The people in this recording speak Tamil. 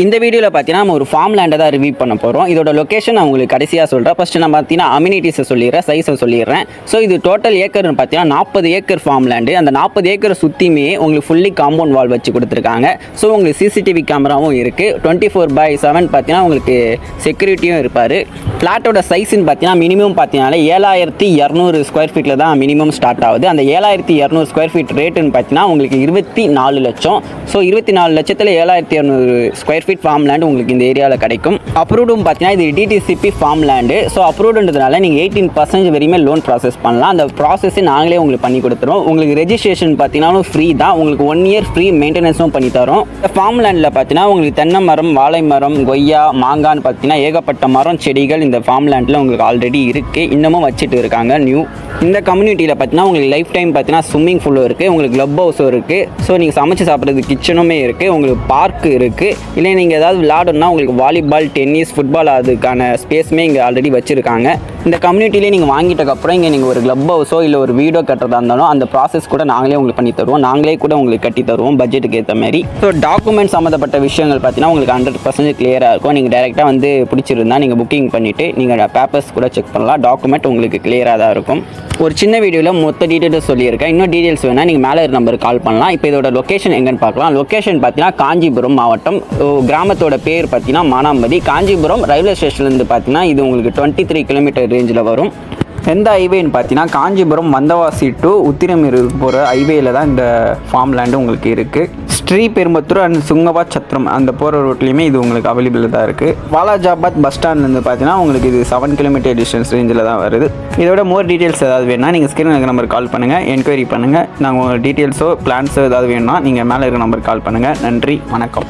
இந்த வீடியோவில் பார்த்தீங்கன்னா நம்ம ஒரு ஃபார்ம் லேண்டை தான் ரிவ்யூ பண்ண போகிறோம். இதோட லொக்கேஷன் நான் உங்களுக்கு கடைசியாக சொல்கிறேன். ஃபஸ்ட்டு நான் பார்த்தீங்கன்னா அம்யூனிட்டிஸை சொல்லிடுறேன், சைஸை சொல்லிடுறேன். ஸோ இது டோட்டல் ஏக்கர்னு பார்த்தீங்கன்னா 40 ஏக்கர் ஃபார்ம் லேண்டு. அந்த 40 ஏக்கரை சுற்றியுமே உங்களுக்கு ஃபுல்லி காம்பவுண்ட் வால் வச்சு கொடுத்துருக்காங்க. ஸோ உங்களுக்கு சிசிடிவி கேமராவும் இருக்குது. 24/7 பார்த்தீங்கன்னா உங்களுக்கு செக்யூரிட்டியும் இருப்பார். ஃப்ளாட்டோட சைஸ்ன்னு பார்த்தீங்கன்னா மினிமம் பார்த்தீங்கன்னா 7200 ஸ்கொயர் ஃபீட்டில் தான் மினிமம் ஸ்டார்ட் ஆகுது. அந்த 7200 ஸ்கொயர் ஃபீட் ரேட்டுன்னு பார்த்தீங்கன்னா உங்களுக்கு 24 லட்சம். ஸோ 24 லட்சத்தில் 7200 ஸ்கொயர் ஃபீட் ஃபார்ம் லேண்ட் உங்களுக்கு இந்த ஏரியாவில் கிடைக்கும். அப்ரூவ்டும் பார்த்தீங்கன்னா இது டிடிசிபி ஃபார்ம் லேண்டு. ஸோ அப்ரூவ்டுன்றதுனால நீங்கள் 18% வரையுமே லோன் ப்ராசஸ் பண்ணலாம். அந்த ப்ராசஸை நாங்களே உங்களுக்கு பண்ணி கொடுத்துருவோம். உங்களுக்கு ரெஜிஸ்ட்ரேஷன் பார்த்தீங்கன்னா ஃப்ரீ தான். உங்களுக்கு 1 இயர் ஃப்ரீ மெயின்டெனன்ஸும் பண்ணி தரோம். இந்த ஃபார்ம் லேண்டில் பார்த்தீங்கன்னா உங்களுக்கு தென்னை மரம், வாழை மரம், கொய்யா, மாங்கான்னு பார்த்தீங்கன்னா ஏகப்பட்ட மரம் செடிகள் இந்த ஃபார்ம் லேண்டில் உங்களுக்கு ஆல்ரெடி இருக்குது. இன்னமும் வச்சுட்டு இருக்காங்க நியூ. இந்த கம்யூனிட்டியில் பார்த்தீங்கன்னா உங்களுக்கு லைஃப் டைம் பார்த்தீங்கன்னா ஸ்விம்மிங் பூலும் இருக்குது, உங்களுக்கு கிளப் ஹவுஸும் இருக்குது. ஸோ நீங்கள் சமைச்சு சாப்பிட்றது கிச்சனுமே இருக்குது, உங்களுக்கு பார்க் இருக்குது. இல்லை நீங்கள் ஏதாவது விளையாடணும்னா உங்களுக்கு வாலிபால், டென்னிஸ், ஃபுட்பால் அதுக்கான ஸ்பேஸுமே இங்கே ஆல்ரெடி வச்சுருக்காங்க. இந்த கம்யூனிட்டிலே நீங்கள் வாங்கிட்டக்கப்புறம் இங்கே நீங்கள் ஒரு கிளப் ஹவுஸோ இல்லை ஒரு வீடோ கட்டுறதா இருந்தாலும் அந்த ப்ராசஸ் கூட நாங்களே உங்களுக்கு பண்ணி தருவோம். நாங்களே கூட உங்களுக்கு கட்டி தருவோம் பட்ஜெட்டுக்கு ஏற்ற மாதிரி. ஸோ டாக்குமெண்ட் சம்மந்தப்பட்ட விஷயங்கள் பார்த்தீங்கன்னா உங்களுக்கு 100% கிளியராக இருக்கும். நீங்கள் டேரெக்டாக வந்து பிடிச்சிருந்தா நீங்கள் புக்கிங் பண்ணிவிட்டு நீங்கள் பேப்பர்ஸ் கூட செக் பண்ணலாம். டாக்குமெண்ட் உங்களுக்கு கிளியராக தான் இருக்கும். ஒரு சின்ன வீடியோவில் மொத்த டீட்டெயில்ஸ் சொல்லியிருக்கேன். இன்னும் டீட்டெயில்ஸ் வேணால் நீங்கள் மேலே இருக்க நம்பருக்கு கால் பண்ணலாம். இப்போ இதோட லொக்கேஷன் எங்கன்னு பார்க்கலாம். லொக்கேஷன் பார்த்தீங்கன்னா காஞ்சிபுரம் மாவட்டம். கிராமத்தோட பேர் பார்த்தீங்கன்னா மானாம்பதி. காஞ்சிபுரம் ரயில்வே ஸ்டேஷன்லேருந்து பார்த்தீங்கன்னா இது உங்களுக்கு 23 கிலோமீட்டர் ரேஞ்சில் வரும். எந்த ஹைவேன்னு பார்த்தீங்கன்னா காஞ்சிபுரம் வந்தவாசி டு உத்திரமேரூர் போகிற ஹைவேயில் தான் இந்த ஃபார்ம் லேண்டு உங்களுக்கு இருக்குது. ஸ்ரீபெரும்புத்தூர் அண்ட் சுங்கவா சத்திரம் அந்த போகிற ரோட்லேயுமே இது உங்களுக்கு அவைலபிள் தான் இருக்குது. வாலாஜாபாத் பஸ் ஸ்டாண்ட்லேருந்து பார்த்தீங்கன்னா உங்களுக்கு இது 7 கிலோமீட்டர் டிஸ்டன்ஸ் ரேஞ்சில் தான் வருது. இதோட மோர் டீட்டெயில்ஸ் ஏதாவது வேணும்னா நீங்கள் ஸ்க்ரீன் இருக்கிற நம்பருக்கு கால் பண்ணுங்கள், என்கொயரி பண்ணுங்கள். நாங்கள் உங்கள் டீட்டெயில்ஸோ பிளான்ஸோ ஏதாவது வேணும்னா நீங்கள் மேலே இருக்கிற நம்பருக்கு கால் பண்ணுங்கள். நன்றி, வணக்கம்.